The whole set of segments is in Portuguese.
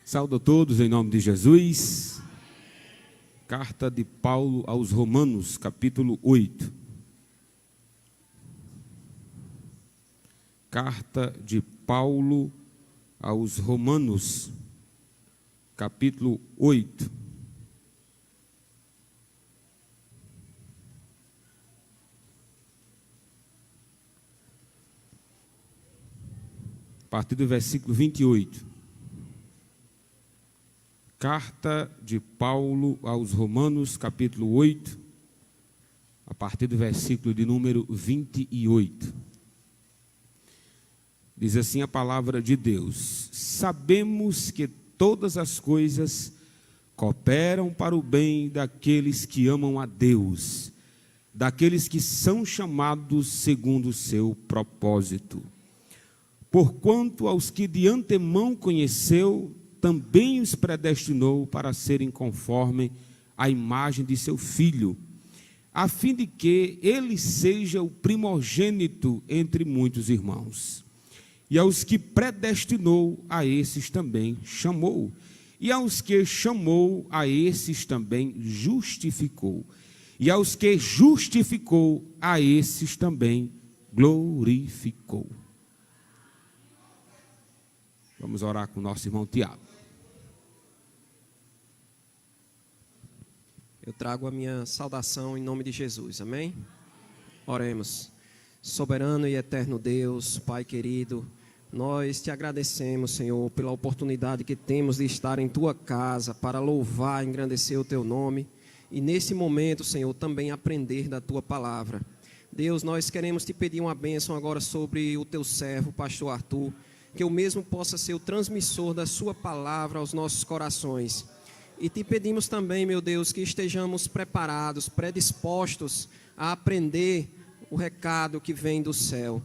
Saúdo a todos em nome de Jesus. Carta de Paulo aos Romanos, capítulo 8. Carta de Paulo aos Romanos, capítulo 8. A partir do versículo 28. Carta de Paulo aos Romanos, capítulo 8, a partir do versículo de número 28. Diz assim a palavra de Deus: sabemos que todas as coisas cooperam para o bem daqueles que amam a Deus, daqueles que são chamados segundo o seu propósito. Porquanto aos que de antemão conheceu, também os predestinou para serem conforme a imagem de seu Filho, a fim de que ele seja o primogênito entre muitos irmãos. E aos que predestinou, a esses também chamou. E aos que chamou, a esses também justificou. E aos que justificou, a esses também glorificou. Vamos orar com o nosso irmão Tiago. Eu trago a minha saudação em nome de Jesus, amém? Oremos. Soberano e eterno Deus, Pai querido, nós te agradecemos, Senhor, pela oportunidade que temos de estar em Tua casa para louvar e engrandecer o Teu nome. E nesse momento, Senhor, também aprender da Tua palavra. Deus, nós queremos te pedir uma bênção agora sobre o Teu servo, pastor Arthur, que eu mesmo possa ser o transmissor da Sua palavra aos nossos corações. E te pedimos também, meu Deus, que estejamos preparados, predispostos a aprender o recado que vem do céu.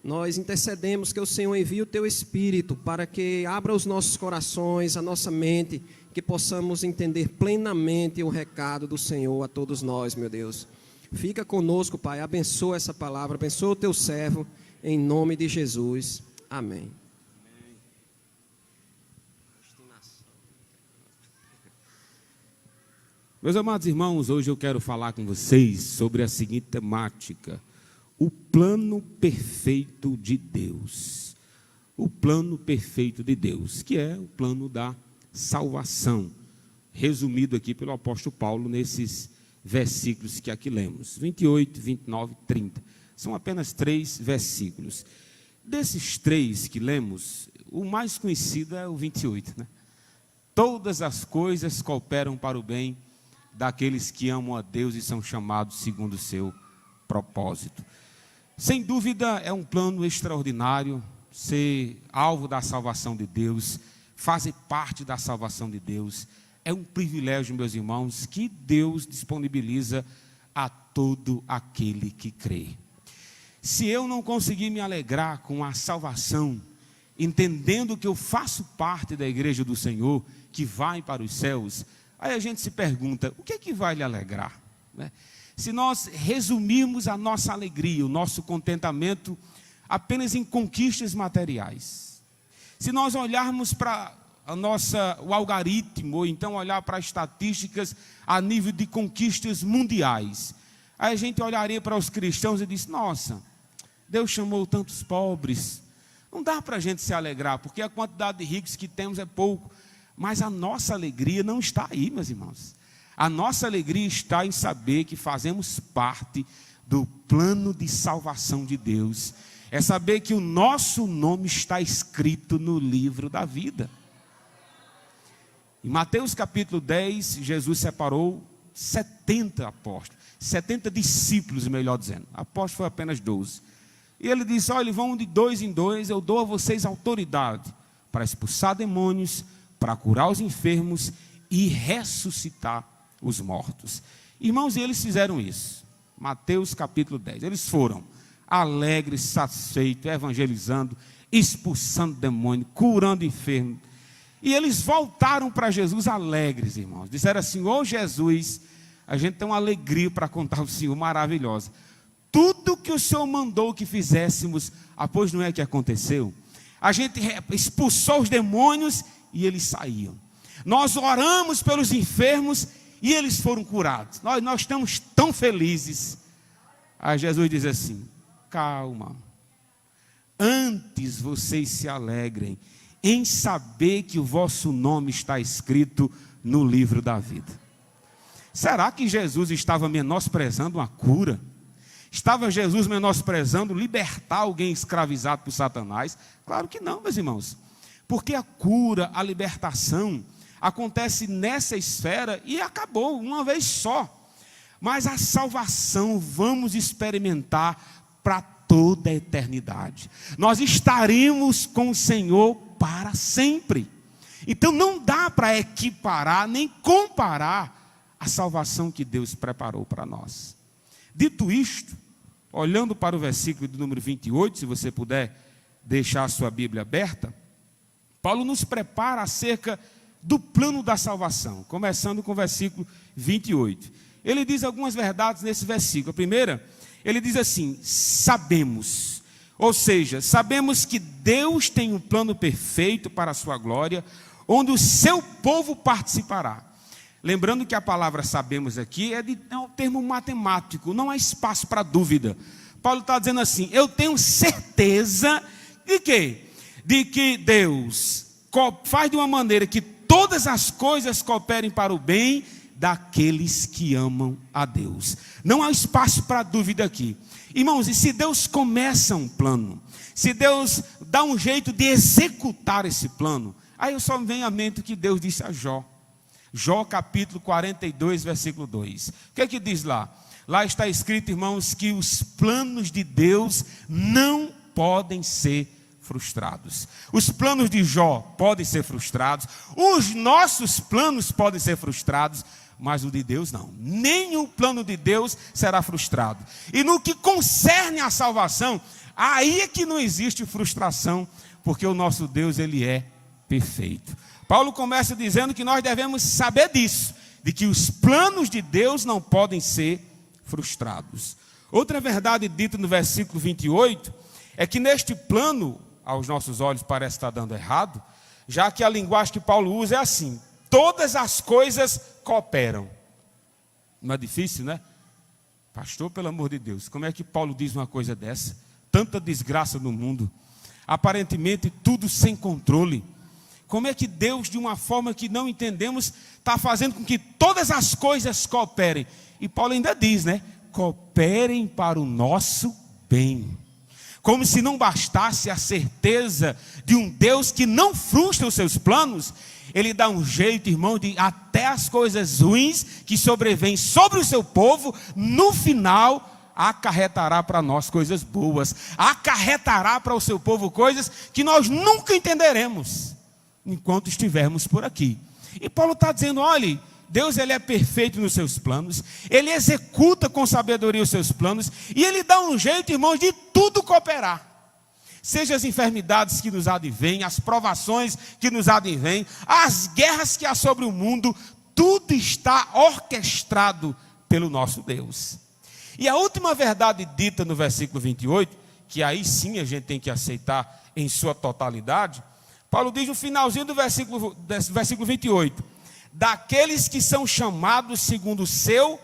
Nós intercedemos que o Senhor envie o Teu Espírito para que abra os nossos corações, a nossa mente, que possamos entender plenamente o recado do Senhor a todos nós, meu Deus. Fica conosco, Pai, abençoa essa palavra, abençoa o Teu servo, em nome de Jesus. Amém. Meus amados irmãos, hoje eu quero falar com vocês sobre a seguinte temática: o plano perfeito de Deus. O plano perfeito de Deus, que é o plano da salvação, resumido aqui pelo apóstolo Paulo nesses versículos que aqui lemos, 28, 29 e 30. São apenas 3 versículos. Desses 3 que lemos, o mais conhecido é o 28, né? Todas as coisas cooperam para o bem daqueles que amam a Deus e são chamados segundo o seu propósito. Sem dúvida, é um plano extraordinário ser alvo da salvação de Deus, fazer parte da salvação de Deus. É um privilégio, meus irmãos, que Deus disponibiliza a todo aquele que crê. Se eu não conseguir me alegrar com a salvação, entendendo que eu faço parte da igreja do Senhor, que vai para os céus, aí a gente se pergunta, o que é que vai lhe alegrar? Né? Se nós resumirmos a nossa alegria, o nosso contentamento apenas em conquistas materiais, se nós olharmos para o algoritmo, ou então olhar para as estatísticas a nível de conquistas mundiais, aí a gente olharia para os cristãos e diz, nossa, Deus chamou tantos pobres, não dá para a gente se alegrar, porque a quantidade de ricos que temos é pouco. Mas a nossa alegria não está aí, meus irmãos. A nossa alegria está em saber que fazemos parte do plano de salvação de Deus. É saber que o nosso nome está escrito no livro da vida. Em Mateus capítulo 10, Jesus separou 70 apóstolos, 70 discípulos, melhor dizendo. Apóstolos foi apenas 12. E ele disse, olha, vão de 2 em 2, eu dou a vocês autoridade para expulsar demônios, para curar os enfermos e ressuscitar os mortos. Irmãos, e eles fizeram isso. Mateus capítulo 10. Eles foram alegres, satisfeitos, evangelizando, expulsando demônios, curando enfermos. E eles voltaram para Jesus alegres, irmãos. Disseram assim, ô Jesus, a gente tem uma alegria para contar ao Senhor, maravilhosa. Tudo que o Senhor mandou que fizéssemos, pois não é que aconteceu? A gente expulsou os demônios e eles saíam. Nós oramos pelos enfermos e eles foram curados. Nós estamos tão felizes. Aí Jesus diz assim: calma, antes vocês se alegrem em saber que o vosso nome está escrito no livro da vida. Será que Jesus estava menosprezando uma cura? Estava Jesus menosprezando libertar alguém escravizado por Satanás? Claro que não, meus irmãos. Porque a cura, a libertação, acontece nessa esfera e acabou uma vez só. Mas a salvação vamos experimentar para toda a eternidade. Nós estaremos com o Senhor para sempre. Então não dá para equiparar nem comparar a salvação que Deus preparou para nós. Dito isto, olhando para o versículo do número 28, se você puder deixar a sua Bíblia aberta, Paulo nos prepara acerca do plano da salvação, começando com o versículo 28. Ele diz algumas verdades nesse versículo. A primeira, ele diz assim: sabemos, ou seja, sabemos que Deus tem um plano perfeito para a sua glória, onde o seu povo participará. Lembrando que a palavra sabemos aqui é um termo matemático, não há espaço para dúvida. Paulo está dizendo assim: eu tenho certeza de quê? De que Deus faz de uma maneira que todas as coisas cooperem para o bem daqueles que amam a Deus. Não há espaço para dúvida aqui. Irmãos, e se Deus começa um plano, se Deus dá um jeito de executar esse plano, aí eu só me venho à mente o que Deus disse a Jó. Jó capítulo 42, versículo 2. O que é que diz lá? Lá está escrito, irmãos, que os planos de Deus não podem ser frustrados. Os planos de Jó podem ser frustrados, os nossos planos podem ser frustrados, mas o de Deus não. Nem o plano de Deus será frustrado. E no que concerne à salvação, aí é que não existe frustração, porque o nosso Deus, ele é perfeito. Paulo começa dizendo que nós devemos saber disso, de que os planos de Deus não podem ser frustrados. Outra verdade dita no versículo 28 é que neste plano, aos nossos olhos parece estar dando errado, já que a linguagem que Paulo usa é assim: todas as coisas cooperam. Não é difícil, né? Pastor, pelo amor de Deus, como é que Paulo diz uma coisa dessa? Tanta desgraça no mundo, aparentemente tudo sem controle. Como é que Deus, de uma forma que não entendemos, está fazendo com que todas as coisas cooperem? E Paulo ainda diz, né? Cooperem para o nosso bem. Como se não bastasse a certeza de um Deus que não frustra os seus planos, ele dá um jeito, irmão, de até as coisas ruins que sobrevêm sobre o seu povo, no final acarretará para nós coisas boas, acarretará para o seu povo coisas que nós nunca entenderemos enquanto estivermos por aqui. E Paulo está dizendo: olhe, Deus, ele é perfeito nos seus planos, ele executa com sabedoria os seus planos, e ele dá um jeito, irmãos, de tudo cooperar. Seja as enfermidades que nos advêm, as provações que nos advêm, as guerras que há sobre o mundo, tudo está orquestrado pelo nosso Deus. E a última verdade dita no versículo 28, que aí sim a gente tem que aceitar em sua totalidade, Paulo diz no finalzinho do versículo 28, daqueles que são chamados segundo o seu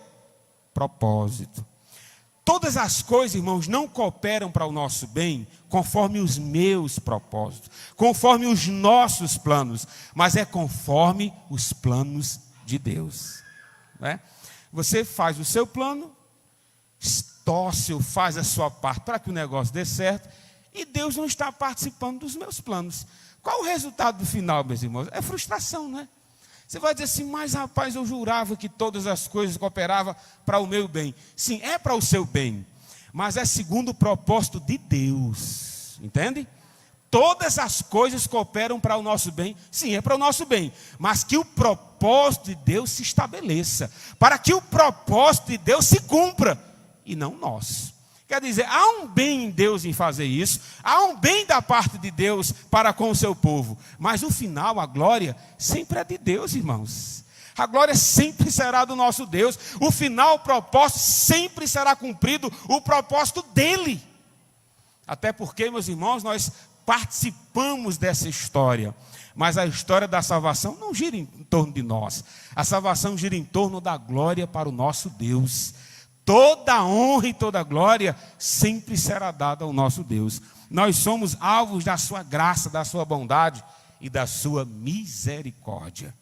propósito. Todas as coisas, irmãos, não cooperam para o nosso bem conforme os meus propósitos, conforme os nossos planos, mas é conforme os planos de Deus. Né? Você faz o seu plano, torce ou faz a sua parte para que o negócio dê certo, e Deus não está participando dos meus planos. Qual o resultado do final, meus irmãos? É frustração, né? Você vai dizer assim: mas rapaz, eu jurava que todas as coisas cooperavam para o meu bem. Sim, é para o seu bem, mas é segundo o propósito de Deus, entende? Todas as coisas cooperam para o nosso bem, sim, é para o nosso bem, mas que o propósito de Deus se estabeleça, para que o propósito de Deus se cumpra, e não nós. Quer dizer, há um bem em Deus em fazer isso, há um bem da parte de Deus para com o seu povo, mas no final a glória sempre é de Deus, irmãos. A glória sempre será do nosso Deus, o final, o propósito sempre será cumprido, o propósito dele. Até porque, meus irmãos, nós participamos dessa história. Mas a história da salvação não gira em torno de nós. A salvação gira em torno da glória para o nosso Deus. Toda a honra e toda a glória sempre será dada ao nosso Deus. Nós somos alvos da sua graça, da sua bondade e da sua misericórdia.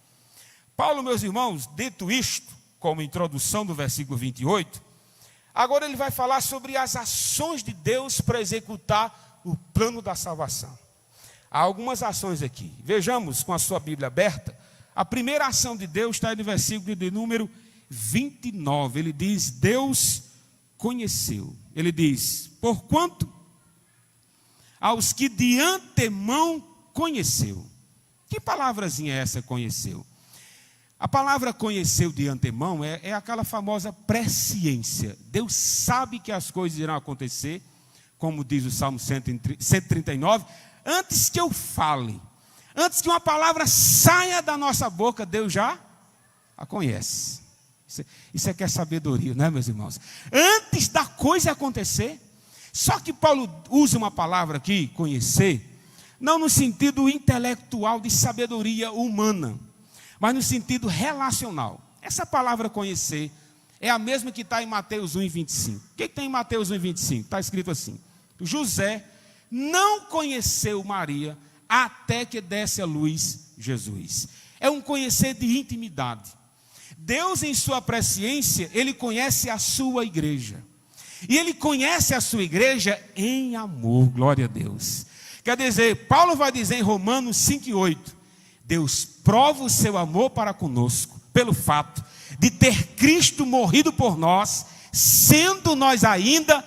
Paulo, meus irmãos, dito isto, como introdução do versículo 28, agora ele vai falar sobre as ações de Deus para executar o plano da salvação. Há algumas ações aqui. Vejamos com a sua Bíblia aberta. A primeira ação de Deus está no versículo de número 29. Ele diz: Deus conheceu. Ele diz: porquanto aos que de antemão conheceu. Que palavrazinha é essa, conheceu? A palavra conheceu de antemão é aquela famosa presciência. Deus sabe que as coisas irão acontecer, como diz o Salmo 139, antes que eu fale, antes que uma palavra saia da nossa boca, Deus já a conhece. Isso é que é sabedoria, não é, meus irmãos? Antes da coisa acontecer. Só que Paulo usa uma palavra aqui, conhecer, não no sentido intelectual de sabedoria humana, mas no sentido relacional. Essa palavra conhecer é a mesma que está em Mateus 1:25. O que tem em Mateus 1:25? Está escrito assim: José não conheceu Maria até que desse à luz Jesus. É um conhecer de intimidade. Deus, em sua presciência, Ele conhece a sua igreja. E Ele conhece a sua igreja em amor, glória a Deus. Quer dizer, Paulo vai dizer em Romanos 5:8, Deus prova o seu amor para conosco, pelo fato de ter Cristo morrido por nós, sendo nós ainda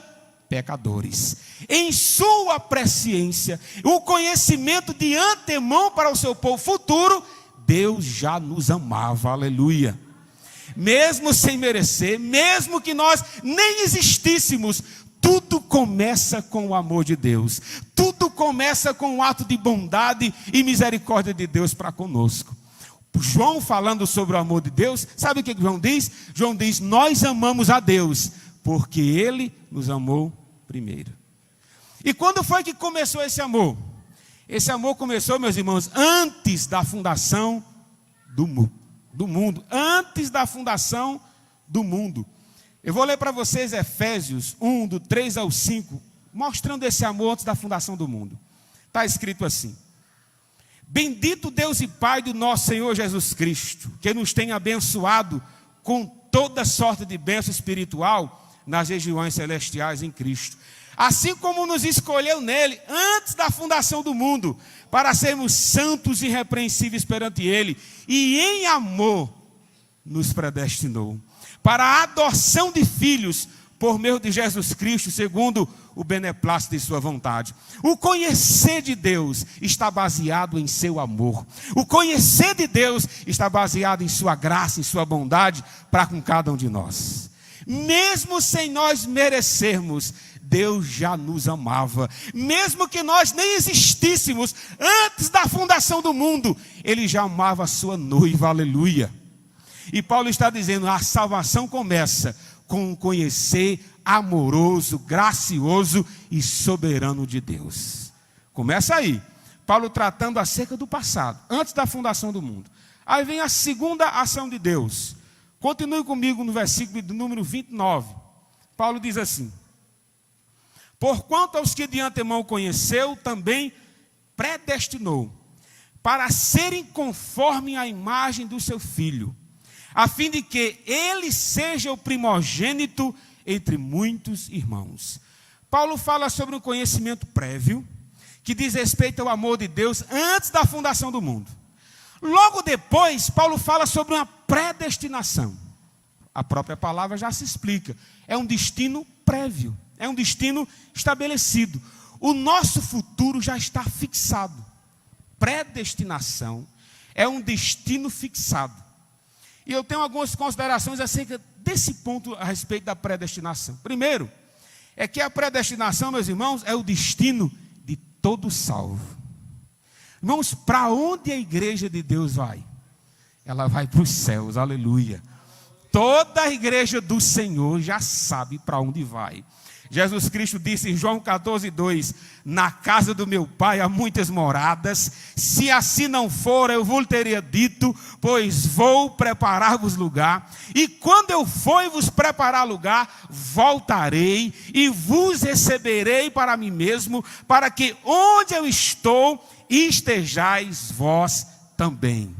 pecadores. Em sua presciência, o conhecimento de antemão para o seu povo futuro, Deus já nos amava, aleluia. Mesmo sem merecer, mesmo que nós nem existíssemos, tudo começa com o amor de Deus. Tudo começa com um ato de bondade e misericórdia de Deus para conosco. João, falando sobre o amor de Deus, sabe o que João diz? João diz: nós amamos a Deus, porque Ele nos amou primeiro. E quando foi que começou esse amor? Esse amor começou, meus irmãos, antes da fundação do mundo. Antes da fundação do mundo. Eu vou ler para vocês Efésios 1, do 3 ao 5, mostrando esse amor antes da fundação do mundo. Está escrito assim: bendito Deus e Pai do nosso Senhor Jesus Cristo, que nos tem abençoado com toda sorte de bênção espiritual nas regiões celestiais em Cristo. Assim como nos escolheu nele, antes da fundação do mundo, para sermos santos e irrepreensíveis perante ele, e em amor nos predestinou, para a adoção de filhos, por meio de Jesus Cristo, segundo o beneplácito de sua vontade. O conhecer de Deus está baseado em seu amor. O conhecer de Deus está baseado em sua graça, em sua bondade, para com cada um de nós. Mesmo sem nós merecermos, Deus já nos amava. Mesmo que nós nem existíssemos antes da fundação do mundo, Ele já amava a sua noiva, aleluia. E Paulo está dizendo: a salvação começa com um conhecer amoroso, gracioso e soberano de Deus. Começa aí, Paulo tratando acerca do passado, antes da fundação do mundo. Aí vem a segunda ação de Deus. Continue comigo no versículo do número 29. Paulo diz assim: porquanto aos que de antemão conheceu, também predestinou, para serem conforme a imagem do seu Filho, a fim de que ele seja o primogênito entre muitos irmãos. Paulo fala sobre um conhecimento prévio, que diz respeito ao amor de Deus antes da fundação do mundo. Logo depois, Paulo fala sobre uma predestinação. A própria palavra já se explica. É um destino prévio, é um destino estabelecido. O nosso futuro já está fixado. Predestinação é um destino fixado. E eu tenho algumas considerações acerca desse ponto a respeito da predestinação. Primeiro, é que a predestinação, meus irmãos, é o destino de todo salvo. Irmãos, para onde a igreja de Deus vai? Ela vai para os céus, aleluia. toda a igreja do Senhor já sabe para onde vai. Jesus Cristo disse em João 14:2: na casa do meu Pai há muitas moradas, se assim não for, eu vos teria dito, pois vou preparar-vos lugar, e quando eu for e vos preparar lugar, voltarei e vos receberei para mim mesmo, para que onde eu estou, estejais vós também.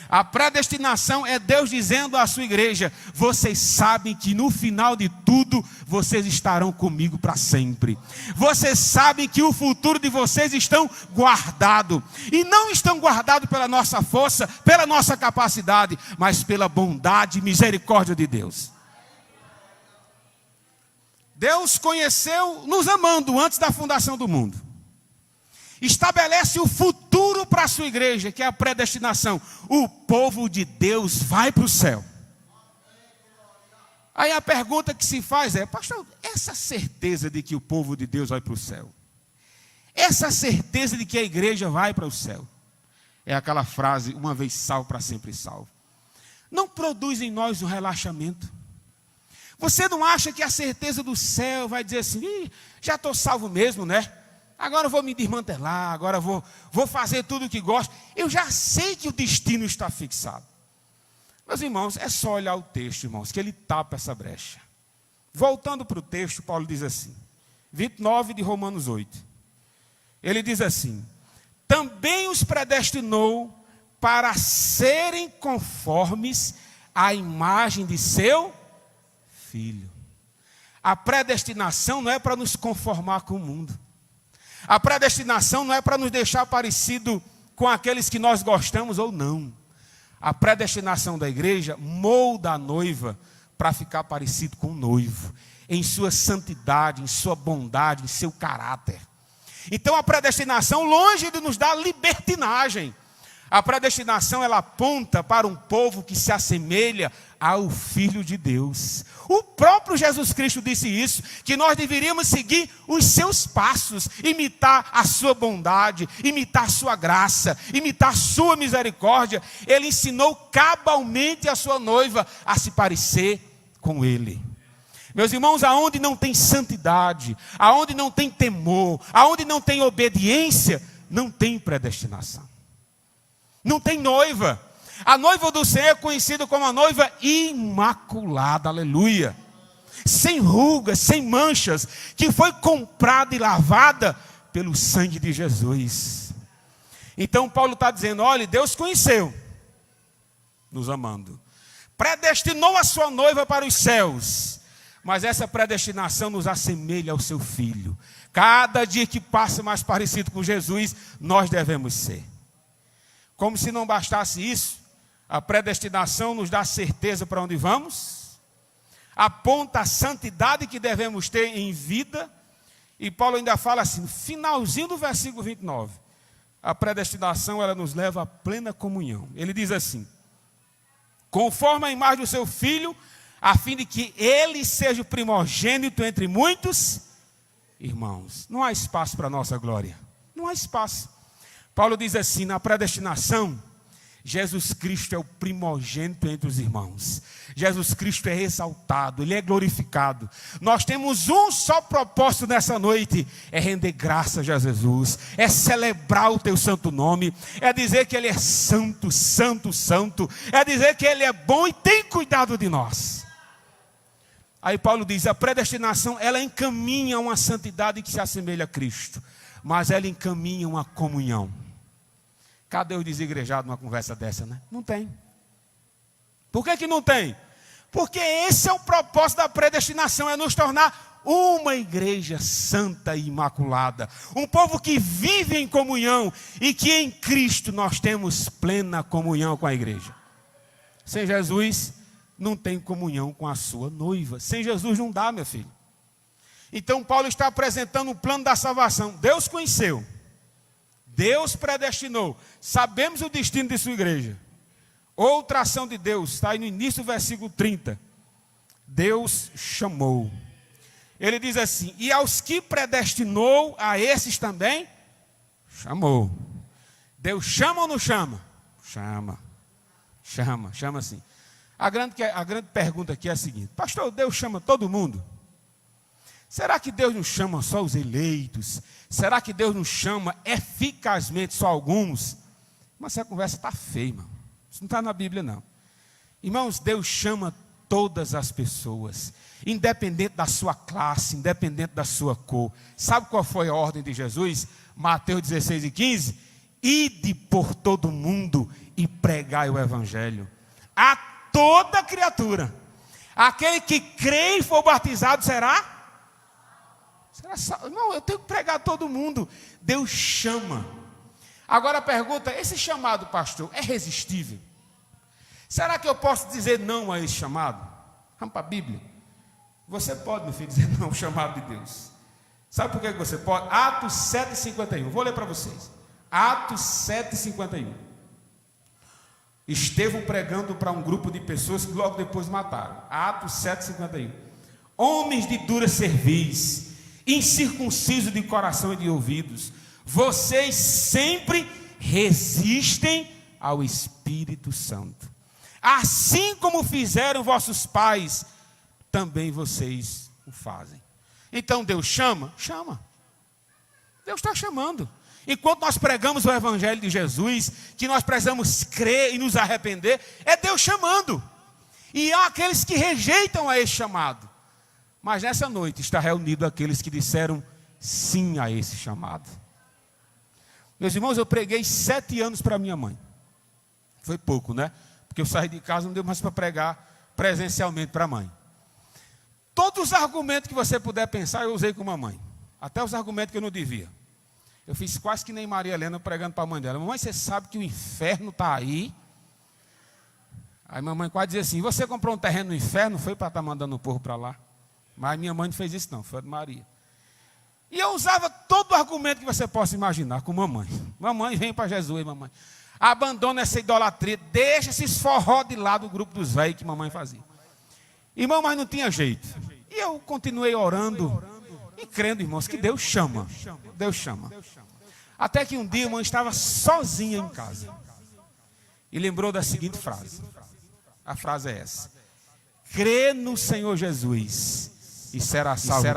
A predestinação é Deus dizendo à sua igreja: vocês sabem que no final de tudo, vocês estarão comigo para sempre. Vocês sabem que o futuro de vocês estão guardado. E não estão guardados pela nossa força, pela nossa capacidade, mas pela bondade e misericórdia de Deus. Deus conheceu nos amando antes da fundação do mundo. Estabelece o futuro para a sua igreja, que é a predestinação. O povo de Deus vai para o céu. Aí a pergunta que se faz é: pastor, essa certeza de que o povo de Deus vai para o céu, essa certeza de que a igreja vai para o céu, é aquela frase: uma vez salvo, para sempre salvo, não produz em nós um relaxamento? Você não acha que a certeza do céu vai dizer assim: já estou salvo mesmo, né? Agora eu vou me desmantelar, agora vou fazer tudo o que gosto. Eu já sei que o destino está fixado. Meus irmãos, é só olhar o texto, irmãos, que ele tapa essa brecha. Voltando para o texto, Paulo diz assim, 29 de Romanos 8. Ele diz assim: também os predestinou para serem conformes à imagem de seu Filho. A predestinação não é para nos conformar com o mundo. A predestinação não é para nos deixar parecido com aqueles que nós gostamos ou não. A predestinação da igreja molda a noiva para ficar parecido com o noivo, em sua santidade, em sua bondade, em seu caráter. Então a predestinação, longe de nos dar libertinagem, a predestinação ela aponta para um povo que se assemelha ao Filho de Deus. O próprio Jesus Cristo disse isso, que nós deveríamos seguir os seus passos, imitar a sua bondade, imitar a sua graça, imitar a sua misericórdia. Ele ensinou cabalmente a sua noiva a se parecer com ele. Meus irmãos, aonde não tem santidade, aonde não tem temor, aonde não tem obediência, não tem predestinação. Não tem noiva. A noiva do Senhor é conhecida como a noiva imaculada, aleluia. Sem rugas, sem manchas, que foi comprada e lavada pelo sangue de Jesus. Então Paulo está dizendo: olha, Deus conheceu, nos amando, predestinou a sua noiva para os céus, mas essa predestinação nos assemelha ao seu Filho. Cada dia que passa mais parecido com Jesus, nós devemos ser. Como se não bastasse isso, a predestinação nos dá certeza para onde vamos, aponta a santidade que devemos ter em vida, e Paulo ainda fala assim, no finalzinho do versículo 29, a predestinação ela nos leva à plena comunhão. Ele diz assim: conforme a imagem do seu Filho, a fim de que ele seja o primogênito entre muitos irmãos. Não há espaço para a nossa glória, não há espaço. Paulo diz assim, na predestinação, Jesus Cristo é o primogênito entre os irmãos. Jesus Cristo é exaltado, Ele é glorificado. Nós temos um só propósito nessa noite, é render graças a Jesus, é celebrar o teu santo nome, é dizer que Ele é santo, santo, santo, é dizer que Ele é bom e tem cuidado de nós. Aí Paulo diz, a predestinação, ela encaminha uma santidade que se assemelha a Cristo, mas ela encaminha uma comunhão. Cadê os desigrejados numa conversa dessa, né? Não tem. Por que não tem? Porque esse é o propósito da predestinação, é nos tornar uma igreja santa e imaculada. Um povo que vive em comunhão e que em Cristo nós temos plena comunhão com a igreja. Sem Jesus, não tem comunhão com a sua noiva. Sem Jesus não dá, meu filho. Então Paulo está apresentando o plano da salvação. Deus conheceu. Deus predestinou, sabemos o destino de sua igreja. Outra ação de Deus, está aí no início do versículo 30. Deus chamou. Ele diz assim, e aos que predestinou, a esses também chamou. Deus chama ou não chama? Chama, chama assim. A grande pergunta aqui é a seguinte: pastor, Deus chama todo mundo? Será que Deus não chama só os eleitos? Será que Deus não chama eficazmente só alguns? Mas essa conversa está feia, irmão. Isso não está na Bíblia, não. Irmãos, Deus chama todas as pessoas, independente da sua classe, independente da sua cor. Sabe qual foi a ordem de Jesus? Mateus 16:15. Ide por todo mundo e pregai o evangelho a toda criatura. Aquele que crê e for batizado será salvo. Não, eu tenho que pregar a todo mundo. Deus chama. Agora a pergunta: esse chamado, pastor, é resistível? Será que eu posso dizer não a esse chamado? Vamos para a Bíblia. Você pode, meu filho, dizer não ao chamado de Deus. Sabe por que você pode? Atos 7:51. Vou ler para vocês. Atos 7:51. Estevão pregando para um grupo de pessoas que logo depois mataram. Atos 7:51. Homens de dura cerviz, incircuncisos de coração e de ouvidos, vocês sempre resistem ao Espírito Santo. Assim como fizeram vossos pais, também vocês o fazem. Então Deus chama? Chama. Deus está chamando. Enquanto nós pregamos o Evangelho de Jesus, que nós precisamos crer e nos arrepender, é Deus chamando. E há aqueles que rejeitam a esse chamado. Mas nessa noite está reunido aqueles que disseram sim a esse chamado. Meus irmãos, eu preguei 7 anos para minha mãe. Foi pouco, né? Porque eu saí de casa, não deu mais para pregar presencialmente para a mãe. Todos os argumentos que você puder pensar, eu usei com a mamãe. Até os argumentos que eu não devia. Eu fiz quase que nem Maria Helena pregando para a mãe dela. Mamãe, você sabe que o inferno está aí? Aí mamãe quase dizia assim: você comprou um terreno no inferno, foi para estar mandando o povo para lá? Mas minha mãe não fez isso não, foi a de Maria. E eu usava todo o argumento que você possa imaginar com mamãe. Mamãe, vem para Jesus, mamãe. Abandona essa idolatria, deixa esses forró de lado do grupo dos velhos que mamãe fazia. Irmão, mas não tinha jeito. E eu continuei orando e crendo, irmãos, que Deus chama. Deus chama. Até que um dia a mãe estava sozinha em casa. E lembrou da seguinte frase. A frase é essa: crê no Senhor Jesus e será salvo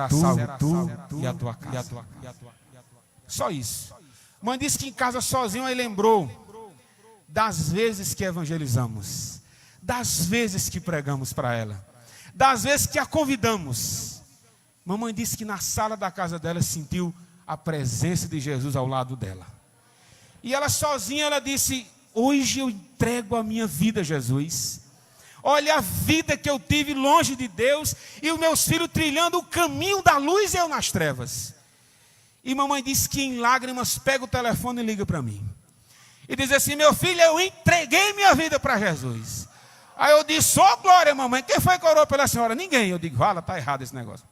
tu e a tua casa. Só isso. Mãe disse que em casa sozinha, aí lembrou das vezes que evangelizamos, das vezes que pregamos para ela, das vezes que a convidamos. Mamãe disse que na sala da casa dela sentiu a presença de Jesus ao lado dela. E ela sozinha, ela disse: hoje eu entrego a minha vida a Jesus. Olha a vida que eu tive longe de Deus e os meus filhos trilhando o caminho da luz e eu nas trevas. E mamãe disse que em lágrimas pega o telefone e liga para mim. E diz assim: meu filho, eu entreguei minha vida para Jesus. Aí eu disse: ô glória, mamãe, quem foi que orou pela senhora? Ninguém. Eu digo: fala, está errado esse negócio.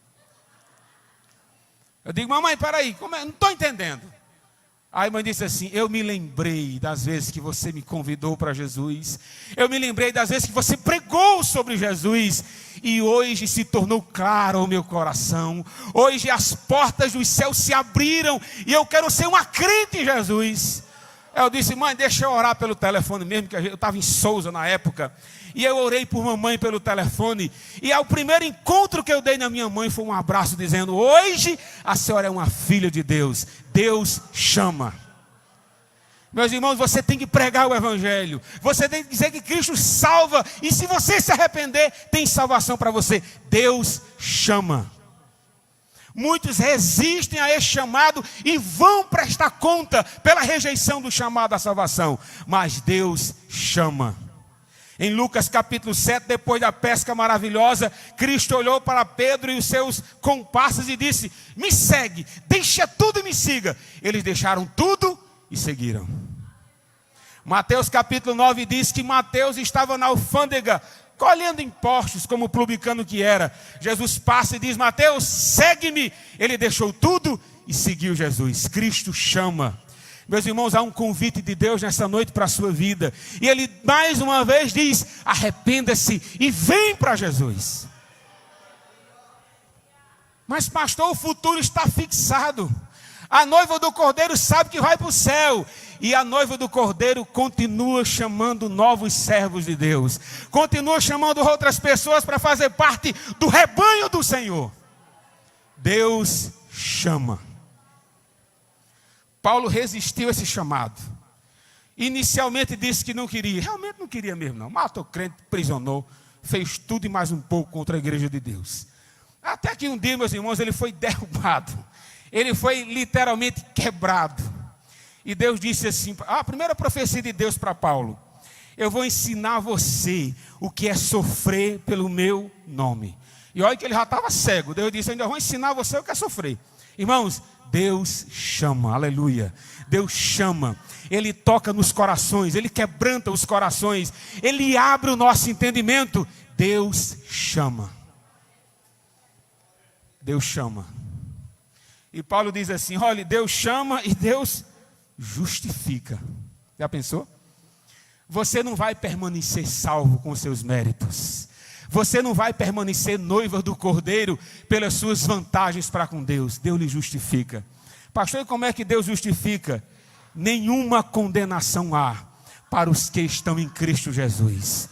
Eu digo: mamãe, peraí, não estou entendendo. Aí a mãe disse assim: eu me lembrei das vezes que você me convidou para Jesus. Eu me lembrei das vezes que você pregou sobre Jesus. E hoje se tornou claro o meu coração. Hoje as portas dos céus se abriram. E eu quero ser uma crente em Jesus. Eu disse: mãe, deixa eu orar pelo telefone mesmo, que eu estava em Souza na época. E eu orei por mamãe pelo telefone. E o primeiro encontro que eu dei na minha mãe foi um abraço dizendo: hoje a senhora é uma filha de Deus. Deus chama. Meus irmãos, você tem que pregar o Evangelho. Você tem que dizer que Cristo salva. E se você se arrepender, tem salvação para você. Deus chama. Muitos resistem a esse chamado e vão prestar conta pela rejeição do chamado à salvação. Mas Deus chama. Em Lucas capítulo 7, depois da pesca maravilhosa, Cristo olhou para Pedro e os seus comparsas e disse: me segue, deixa tudo e me siga. Eles deixaram tudo e seguiram. Mateus capítulo 9 diz que Mateus estava na alfândega, colhendo impostos como publicano que era. Jesus passa e diz: Mateus, segue-me. Ele deixou tudo e seguiu Jesus. Cristo chama. Meus irmãos, há um convite de Deus nessa noite para a sua vida. E Ele mais uma vez diz: arrependa-se e vem para Jesus. Mas pastor, o futuro está fixado. A noiva do Cordeiro sabe que vai para o céu. E a noiva do Cordeiro continua chamando novos servos de Deus. Continua chamando outras pessoas para fazer parte do rebanho do Senhor. Deus chama. Paulo resistiu a esse chamado. Inicialmente disse que não queria. Realmente não queria mesmo não. Matou crente, prisionou. Fez tudo e mais um pouco contra a igreja de Deus. Até que um dia, meus irmãos, ele foi derrubado. Ele foi literalmente quebrado. E Deus disse assim, a primeira profecia de Deus para Paulo: eu vou ensinar você o que é sofrer pelo meu nome. E olha que ele já estava cego. Deus disse, eu ainda vou ensinar você o que é sofrer. Irmãos, Deus chama, aleluia. Deus chama, Ele toca nos corações, Ele quebranta os corações, Ele abre o nosso entendimento. Deus chama. Deus chama. E Paulo diz assim, olha, Deus chama e Deus justifica. Já pensou? Você não vai permanecer salvo com seus méritos. Você não vai permanecer noiva do Cordeiro pelas suas vantagens para com Deus. Deus lhe justifica. Pastor, e como é que Deus justifica? Nenhuma condenação há para os que estão em Cristo Jesus.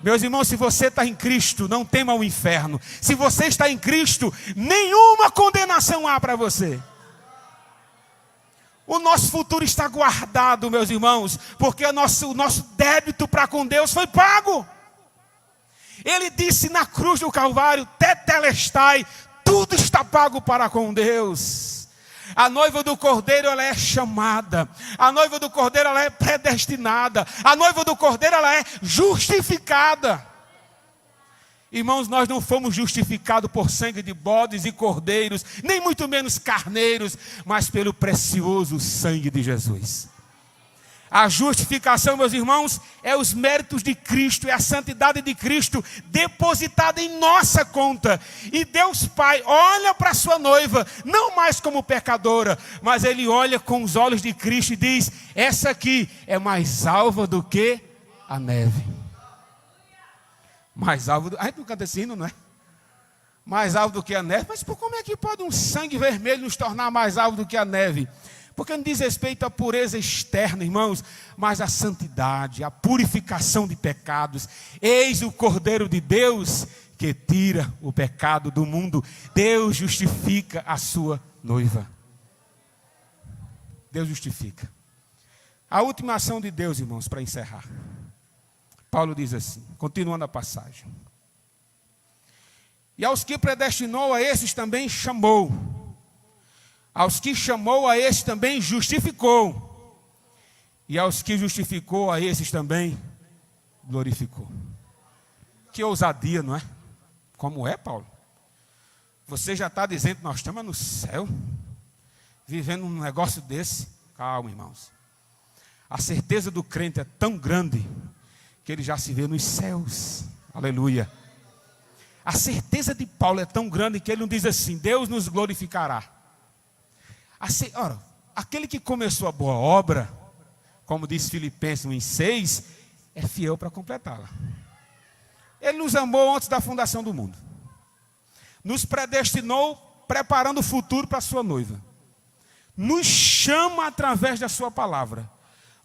Meus irmãos, se você está em Cristo, não tema o inferno. Se você está em Cristo, nenhuma condenação há para você. O nosso futuro está guardado, meus irmãos, porque o nosso débito para com Deus foi pago. Ele disse na cruz do Calvário, tetelestai, tudo está pago para com Deus. A noiva do Cordeiro, ela é chamada. A noiva do Cordeiro, ela é predestinada. A noiva do Cordeiro, ela é justificada. Irmãos, nós não fomos justificados por sangue de bodes e cordeiros, nem muito menos carneiros, mas pelo precioso sangue de Jesus. A justificação, meus irmãos, é os méritos de Cristo, é a santidade de Cristo depositada em nossa conta. E Deus Pai olha para a sua noiva, não mais como pecadora, mas Ele olha com os olhos de Cristo e diz, essa aqui é mais alva do que a neve. Mais alva, a gente não canta esse hino, não é? Mais alvo do que a neve, mas como é que pode um sangue vermelho nos tornar mais alvo do que a neve? Porque não diz respeito à pureza externa, irmãos, mas à santidade, à purificação de pecados. Eis o Cordeiro de Deus que tira o pecado do mundo. Deus justifica a sua noiva. Deus justifica. A última ação de Deus, irmãos, para encerrar. Paulo diz assim, continuando a passagem. E aos que predestinou, a esses também chamou. Aos que chamou, a esses também justificou. E aos que justificou, a esses também glorificou. Que ousadia, não é? Como é, Paulo? Você já está dizendo que nós estamos no céu, vivendo um negócio desse? Calma, irmãos. A certeza do crente é tão grande que ele já se vê nos céus. Aleluia. A certeza de Paulo é tão grande que ele não diz assim, Deus nos glorificará. Assim, ora, aquele que começou a boa obra, como diz Filipenses 1:6, é fiel para completá-la. Ele nos amou antes da fundação do mundo. Nos predestinou preparando o futuro para a sua noiva. Nos chama através da sua palavra.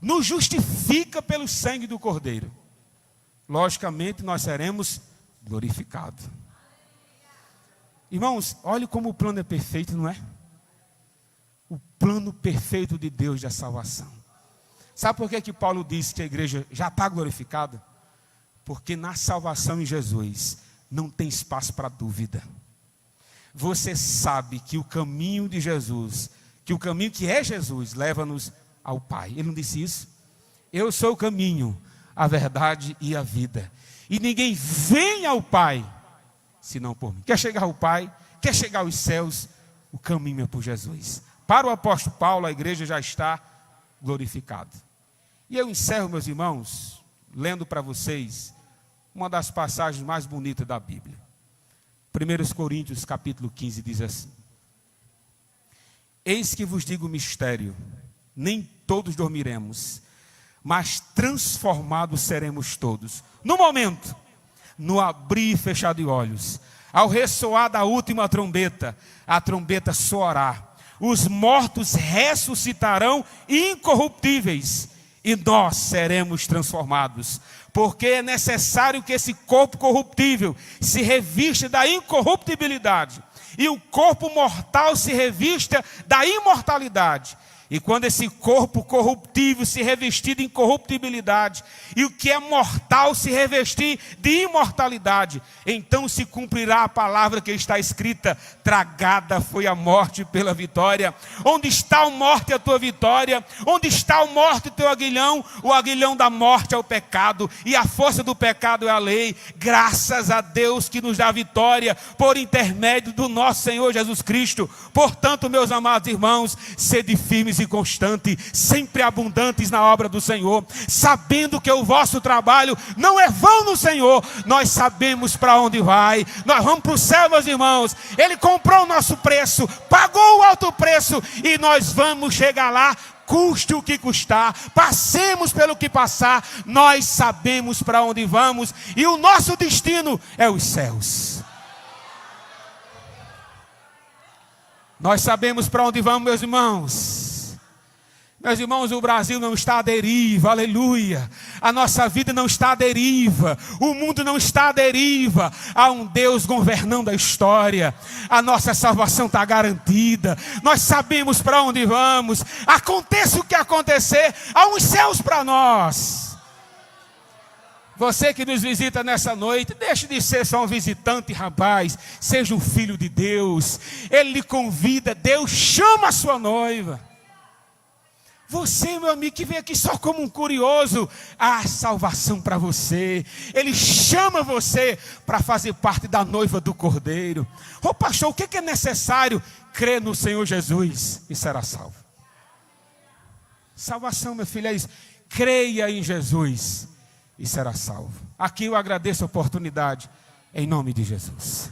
Nos justifica pelo sangue do Cordeiro. Logicamente nós seremos glorificados. Irmãos, olhe como o plano é perfeito, não é? O plano perfeito de Deus da salvação. Sabe por que Paulo disse que a igreja já está glorificada? Porque na salvação em Jesus não tem espaço para dúvida. Você sabe que o caminho de Jesus, que o caminho que é Jesus, leva-nos ao Pai. Ele não disse isso? Eu sou o caminho, a verdade e a vida. E ninguém vem ao Pai, senão por mim. Quer chegar ao Pai, quer chegar aos céus, o caminho é por Jesus. Para o apóstolo Paulo, a igreja já está glorificada. E eu encerro, meus irmãos, lendo para vocês uma das passagens mais bonitas da Bíblia. 1 Coríntios capítulo 15 diz assim: eis que vos digo o mistério, nem todos dormiremos, mas transformados seremos todos. No momento, no abrir e fechar de olhos, ao ressoar da última trombeta, a trombeta soará. os mortos ressuscitarão incorruptíveis e nós seremos transformados. Porque é necessário que esse corpo corruptível se revista da incorruptibilidade e o corpo mortal se revista da imortalidade. E quando esse corpo corruptível se revestir de incorruptibilidade e o que é mortal se revestir de imortalidade, então se cumprirá a palavra que está escrita: tragada foi a morte pela vitória. Onde está a morte, a tua vitória? Onde está a morte, o teu aguilhão? O aguilhão da morte é o pecado e a força do pecado é a lei. Graças a Deus que nos dá vitória por intermédio do nosso Senhor Jesus Cristo. Portanto, meus amados irmãos, sede firmes e constantes, sempre abundantes na obra do Senhor, sabendo que o vosso trabalho não é vão no Senhor. Nós sabemos para onde vai, nós vamos para o céu, meus irmãos. Ele comprou o nosso preço, pagou o alto preço e nós vamos chegar lá, custe o que custar, passemos pelo que passar. Nós sabemos para onde vamos e o nosso destino é os céus. Nós sabemos para onde vamos, meus irmãos. Meus irmãos, o Brasil não está à deriva, aleluia. A nossa vida não está à deriva, o mundo não está à deriva. Há um Deus governando a história. A nossa salvação está garantida. Nós sabemos para onde vamos. Aconteça o que acontecer, há uns céus para nós. Você que nos visita nessa noite, deixe de ser só um visitante, rapaz. Seja um filho de Deus. Ele lhe convida, Deus chama a sua noiva. Você, meu amigo, que vem aqui só como um curioso, há salvação para você. Ele chama você para fazer parte da noiva do Cordeiro. Ô pastor, o que é necessário? Crer no Senhor Jesus e será salvo. Salvação, meu filho, é isso. Creia em Jesus e será salvo. Aqui eu agradeço a oportunidade, em nome de Jesus.